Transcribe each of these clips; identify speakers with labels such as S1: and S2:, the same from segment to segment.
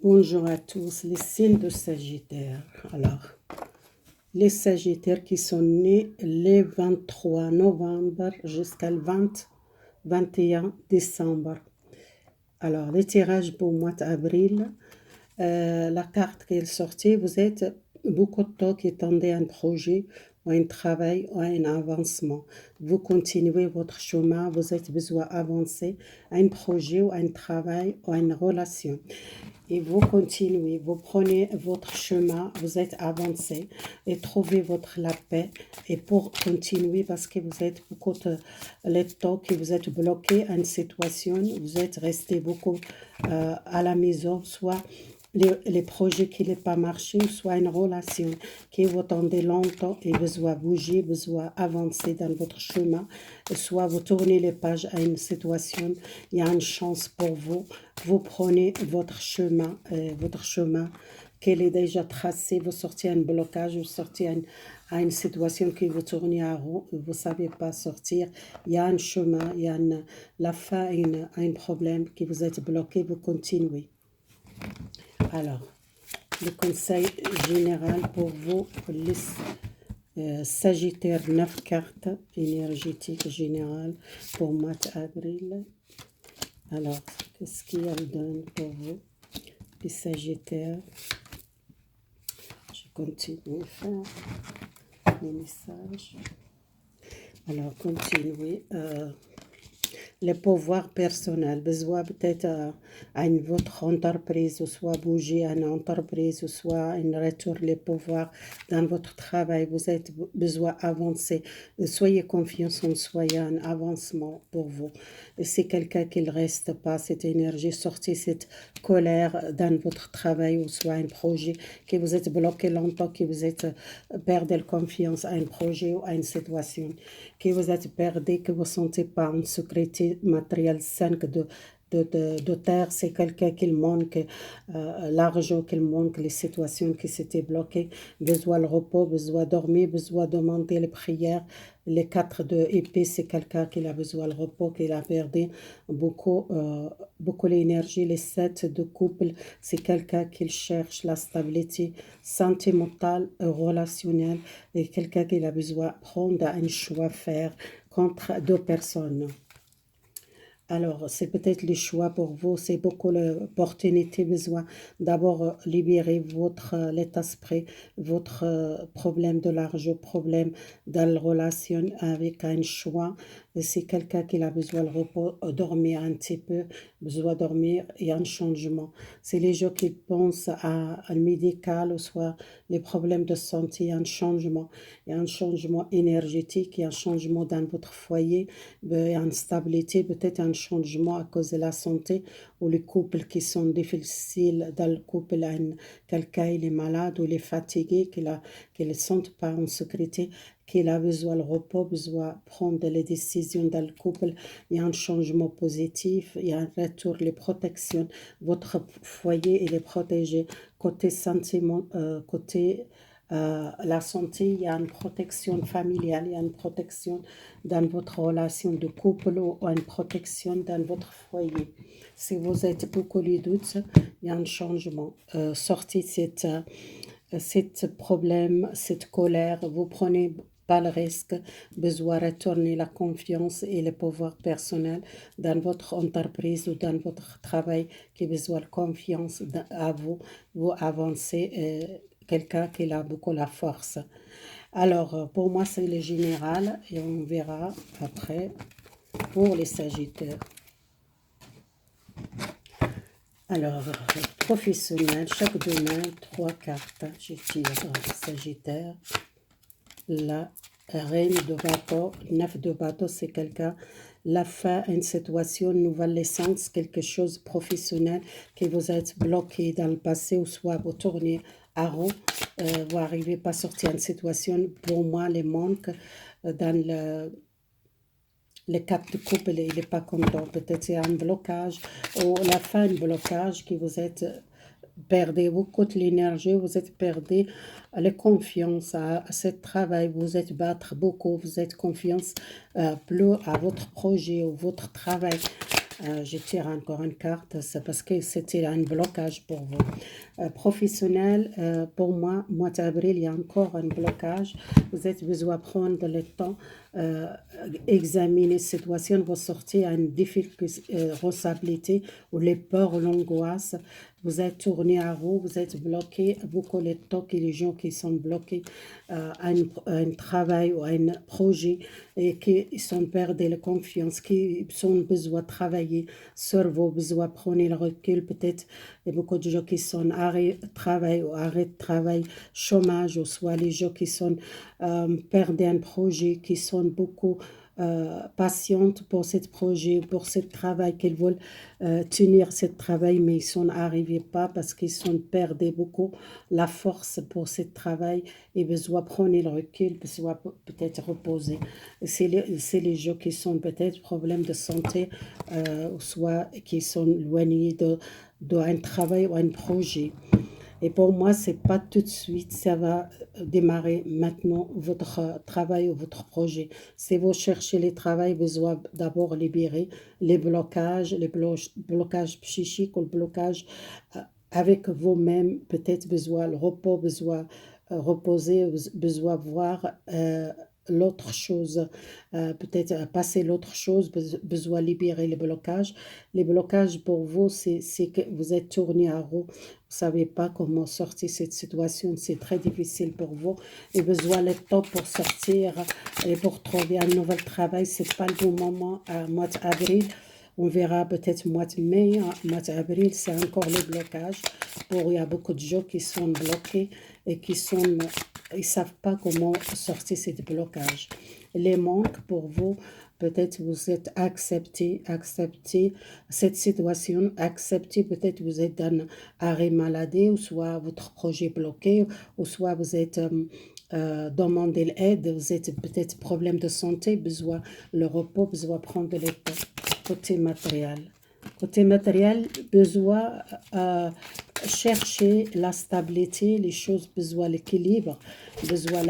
S1: Bonjour à tous, les signes de Sagittaire. Alors, les Sagittaires qui sont nés le 23 novembre jusqu'à le 21 décembre. Alors, les tirages pour le mois d'avril, la carte qui est sortie, vous êtes beaucoup de temps qui attendez un projet ou un travail ou un avancement. Vous continuez votre chemin, vous êtes besoin d'avancer un projet ou un travail ou une relation. Et vous continuez, vous prenez votre chemin, vous êtes avancé et trouvez la paix. Et pour continuer, parce que vous êtes beaucoup de temps que vous êtes bloqué à une situation, vous êtes resté beaucoup à la maison, soit les projets qui n'ont pas marché, soit une relation qui vous attendez longtemps et besoin bouger, besoin avancer dans votre chemin, soit vous tournez les pages à une situation, il y a une chance pour vous, vous prenez votre chemin qu'elle est déjà tracé, vous sortez un blocage, vous sortez à une situation qui vous tournez à rond, vous ne savez pas sortir, il y a un chemin, il y a la fin, un problème qui vous êtes bloqué, vous continuez. Alors, le conseil général pour vous, les Sagittaires, 9 cartes énergétiques générales pour le mois d'avril. Alors, qu'est-ce qu'elle donne pour vous, les Sagittaires? Je continue à faire les messages. Alors, continuez. Le pouvoir personnel, besoin peut-être à votre entreprise, ou soit bouger à une entreprise, ou soit un retour les pouvoirs dans votre travail, vous avez besoin d'avancer. Soyez confiants en soi, il y a un avancement pour vous. C'est quelqu'un qui ne reste pas cette énergie, sortez cette colère dans votre travail, ou soit un projet que vous êtes bloqué longtemps, que vous êtes perdu confiance à un projet ou à une situation, que vous êtes perdu, que vous ne sentez pas en sécurité matériel 5 de terre, c'est quelqu'un qui manque l'argent, qui manque les situations qui s'étaient bloquées, besoin de repos, besoin de dormir, besoin de demander les prières. Les 4 de épée, c'est quelqu'un qui a besoin de repos, qui a perdu beaucoup l'énergie. Les 7 de couple, c'est quelqu'un qui cherche la stabilité sentimentale, relationnelle, et quelqu'un qui a besoin de prendre un choix à faire contre 2 personnes. Alors, c'est peut-être le choix pour vous, c'est beaucoup l'opportunité, besoin d'abord libérer votre l'état d'esprit, votre problème de l'argent, problème dans la relation avec un choix. C'est quelqu'un qui a besoin de repos, dormir un petit peu, besoin de dormir, il y a un changement. C'est les gens qui pensent à un médical, ou soit les problèmes de santé, il y a un changement. Il y a un changement énergétique, il y a un changement dans votre foyer, il y a une stabilité, peut-être un changement à cause de la santé, ou les couples qui sont difficiles dans le couple, quelqu'un il est malade ou il est fatigué, qu'il ne sente pas en sécurité, qu'il a besoin de repos, besoin de prendre les décisions dans le couple. Il y a un changement positif, il y a un retour, les protections, votre foyer il est protégé, côté sentiment, côté la santé, il y a une protection familiale, il y a une protection dans votre relation de couple, ou une protection dans votre foyer. Si vous êtes beaucoup les doutes, il y a un changement. Sortez cette problème, cette colère, vous prenez pas le risque, besoin de retourner la confiance et le pouvoir personnel dans votre entreprise ou dans votre travail, qui a besoin de confiance à vous, vous avancez, quelqu'un qui a beaucoup la force. Alors, pour moi, c'est le général et on verra après pour les Sagittaires. Alors, professionnel, chaque domaine, 3 cartes. Je tire Sagittaire. La reine de bateau, 9 de bateau, c'est quelqu'un, la fin, une situation, une nouvelle naissance, quelque chose de professionnel, que vous êtes bloqué dans le passé, ou soit vous tournez à rond, vous n'arrivez pas à sortir d'une situation. Pour moi, les manques dans les 4 de couple, il n'est pas content. Peut-être c'est un blocage, ou la fin, un blocage, que vous êtes perdez beaucoup de l'énergie, vous êtes perdu la confiance à ce travail, vous êtes battre beaucoup, vous êtes confiance plus à votre projet ou votre travail. Je tire encore une carte, c'est parce que c'était un blocage pour vous. Professionnel, pour moi, mois d'avril, il y a encore un blocage. Vous êtes besoin de prendre le temps, euh, examiner cette situation, vous sortir à une difficulté, responsabilité ou les peurs ou l'angoisse. Vous êtes tourné à roue, vous êtes bloqué. Beaucoup de temps que les gens qui sont bloqués à un travail ou à un projet et qui sont perdus la confiance, qui ont besoin de travailler sur vos besoins, prenez le recul. Peut-être il y a beaucoup de gens qui sont arrêt de travail ou arrêt de travail, chômage, ou soit les gens qui sont perdus un projet, qui sont beaucoup patientes pour ce projet, pour ce travail, qu'ils veulent tenir ce travail, mais ils sont arrivés pas parce qu'ils sont perdus beaucoup la force pour ce travail et besoin prendre le recul, besoin peut-être reposer. C'est les gens qui sont peut-être problèmes de santé, soit qui sont éloignés d'un travail ou un projet. Et pour moi, c'est pas tout de suite, ça va démarrer maintenant votre travail ou votre projet. Si vous cherchez le travail, vous devez d'abord libérer blocages psychiques ou le blocage euh, avec vous-même, peut-être besoin le repos, besoin reposer, besoin voir l'autre chose, peut-être passer l'autre chose, besoin libérer les blocages. Les blocages pour vous, c'est que vous êtes tourné à roue, vous savez pas comment sortir de cette situation, c'est très difficile pour vous et besoin de temps pour sortir et pour trouver un nouvel travail. C'est pas le bon moment à mois d'avril. On verra peut-être mois de mai, mois d'avril, c'est encore le blocage. Il y a beaucoup de gens qui sont bloqués et ils savent pas comment sortir de ce blocage. Les manques pour vous, peut-être vous êtes accepté cette situation, accepté peut-être vous êtes dans arrêt maladie, ou soit votre projet bloqué, ou soit vous êtes demandé l'aide, vous êtes peut-être problème de santé, besoin le repos, besoin prendre le temps. Côté matériel. Côté matériel, besoin chercher la stabilité, les choses, besoin l'équilibre, besoin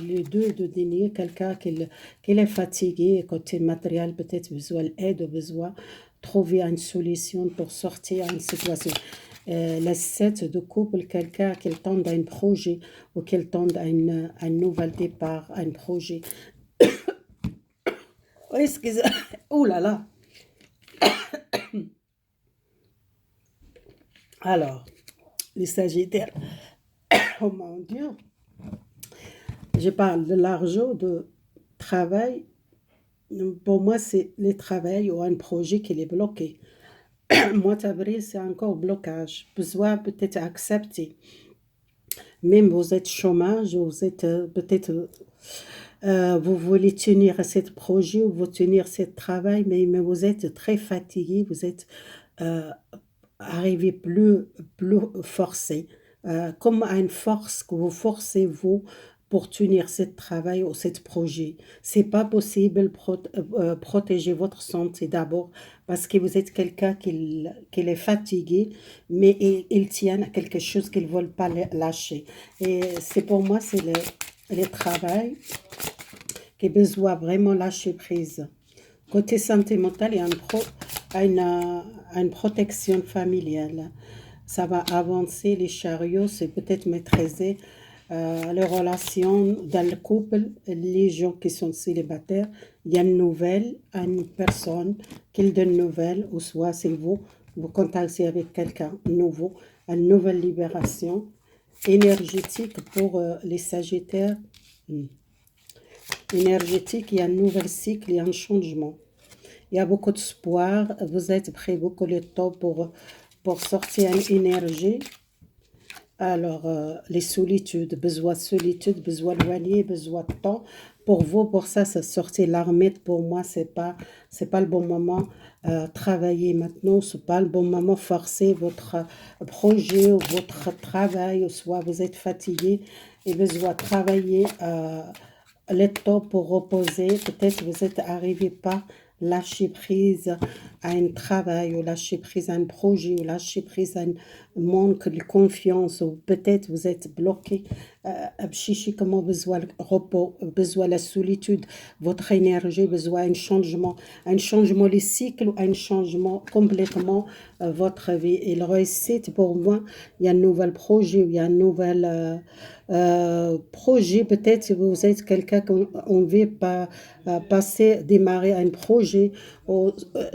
S1: les deux de donner quelqu'un qui est fatigué. Côté matériel, peut-être besoin l'aide, besoin trouver une solution pour sortir d'une situation. La 7 de couple, quelqu'un qui tente à un projet ou qui tente à un nouvel départ, à un projet. Oh, excusez, oh là là. Alors, les Sagittaires, oh mon Dieu, je parle de l'argent, de travail. Pour moi, c'est le travail ou un projet qui est bloqué. Mois d'avril, c'est encore blocage. Besoin peut-être accepter. Même vous êtes chômage, vous êtes peut-être, vous voulez tenir à ce projet ou vous tenir ce travail, mais vous êtes très fatigué, vous êtes euh, arrivé plus forcé, comme à une force que vous forcez vous pour tenir ce travail ou ce projet. C'est pas possible protéger votre santé d'abord parce que vous êtes quelqu'un qui est fatigué, mais il tient à quelque chose qu'il ne veut pas lâcher. Et c'est pour moi, c'est le travail qui a besoin vraiment lâcher prise. Côté santé mentale, il y a une protection familiale. Ça va avancer, les chariots, c'est peut-être maîtriser les relations dans le couple, les gens qui sont célibataires. Il y a une nouvelle à une personne qui donne une nouvelle, ou soit c'est vous contactez avec quelqu'un nouveau, une nouvelle libération énergétique pour les Sagittaires. Hmm. Énergétique, il y a un nouvel cycle, il y a un changement. Il y a beaucoup d'espoir, vous êtes prêt beaucoup de temps pour sortir une énergie. Alors, les solitude, besoin de loyer, besoin de temps. Pour vous, pour ça, sortir l'armée, pour moi, c'est pas le bon moment. Travailler maintenant, c'est pas le bon moment. Forcer votre projet ou votre travail, ou soit vous êtes fatigué et besoin de travailler. Le temps pour reposer, peut-être vous êtes arrivé pas lâcher prise à un travail ou lâcher prise à un projet ou lâcher prise à un manque de confiance ou peut-être vous êtes bloqué Psychiquement besoin le repos, besoin la solitude, votre énergie, besoin un changement les cycles, un changement complètement votre vie. Et le réussite pour moi, il y a un nouvel projet, il y a un nouvel projet. Peut-être si vous êtes quelqu'un qu'on veut pas passer, démarrer un projet.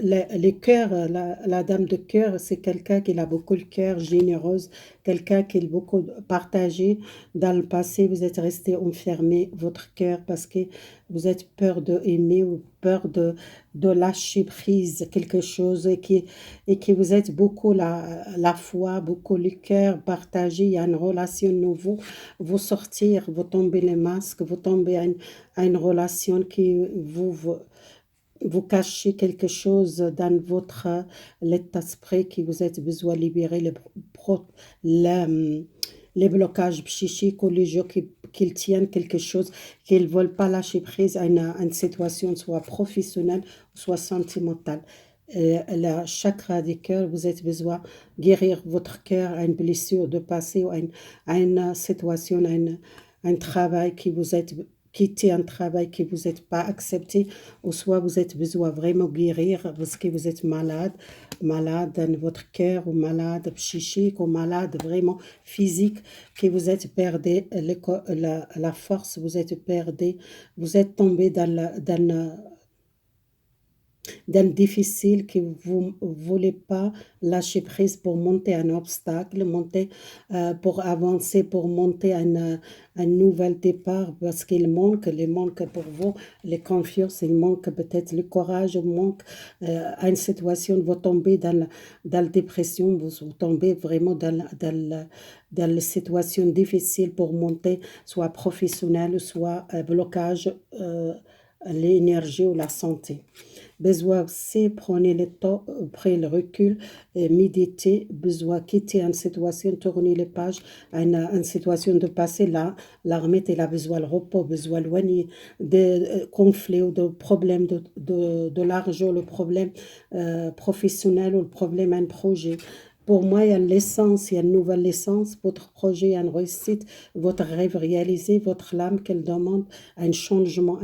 S1: Les cœurs, la dame de cœur, c'est quelqu'un qui a beaucoup le cœur, généreuse, quelqu'un qui a beaucoup partagé. Dans le passé, vous êtes resté enfermé, votre cœur, parce que vous êtes peur de aimer ou peur de lâcher prise quelque chose et qui vous êtes beaucoup la foi, beaucoup le cœur partagé. Il y a une relation nouvelle. Vous sortir, vous tombez les masques, vous tombez à une relation qui vous cachez quelque chose dans votre l'état d'esprit qui vous êtes besoin de libérer la- les blocages psychiques ou les gens qui tiennent quelque chose, qu'ils ne veulent pas lâcher prise à une situation, soit professionnelle, soit sentimentale. Le chakra du cœur, vous êtes besoin de guérir votre cœur à une blessure de passé ou à une situation, un travail qui vous êtes quitter un travail que vous n'êtes pas accepté, ou soit vous êtes besoin vraiment guérir parce que vous êtes malade, malade dans votre cœur, ou malade psychique, ou malade vraiment physique, que vous êtes perdu la force, vous êtes perdu, vous êtes tombé dans le difficile que vous ne voulez pas lâcher prise pour monter un obstacle, monter, pour avancer, pour monter un nouvel départ, parce il manque pour vous les confiances, il manque peut-être le courage, il manque une situation, vous tombez dans la dépression, vous tombez vraiment dans la situation difficile pour monter, soit professionnel, soit blocage, l'énergie ou la santé. Besoin aussi, prenez le temps, prenez le recul, méditez, besoin quitter une situation, tourner les pages, une situation de passé, là, la remettre, elle a besoin de repos, besoin éloigner des conflits ou de problèmes de l'argent, le problème professionnel ou le problème un projet. Pour moi, il y a l'essence, il y a une nouvelle essence, votre projet, il y a une réussite, votre rêve réalisé, votre âme qu'elle demande un changement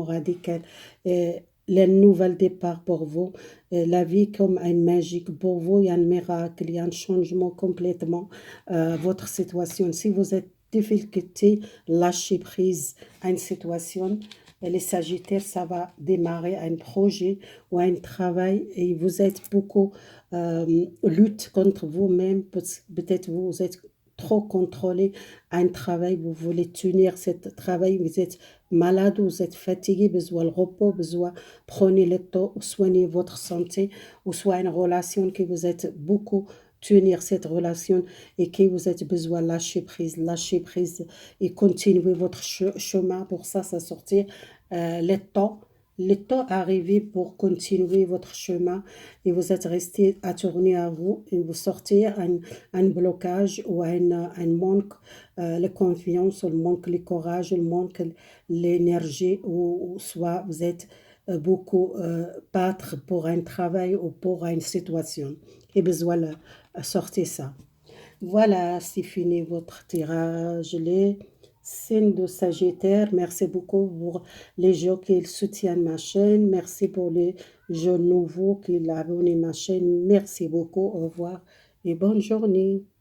S1: radical. Et le nouvel départ pour vous, la vie comme une magique pour vous, il y a un miracle, il y a un changement complètement votre situation. Si vous êtes difficulté, lâchez prise à une situation. Les Sagittaires, ça va démarrer un projet ou un travail et vous êtes beaucoup lutte contre vous-même. Peut-être vous êtes trop contrôlé à un travail, vous voulez tenir ce travail, vous êtes malade, vous êtes fatigué, besoin de repos, besoin, prenez le temps, soignez votre santé, ou soit une relation que vous êtes beaucoup tenir cette relation et que vous êtes besoin de lâcher prise et continuer votre chemin pour ça sortir le temps arrivé pour continuer votre chemin et vous êtes resté à tourner à vous et vous sortir un blocage ou un manque de confiance, le manque de courage, le manque l'énergie ou soit vous êtes beaucoup battre pour un travail ou pour une situation et besoin de sortir ça. Voilà, c'est fini votre tirage. Les signes de Sagittaire. Merci beaucoup pour les gens qui soutiennent ma chaîne. Merci pour les gens nouveaux qui abonnent ma chaîne. Merci beaucoup. Au revoir et bonne journée.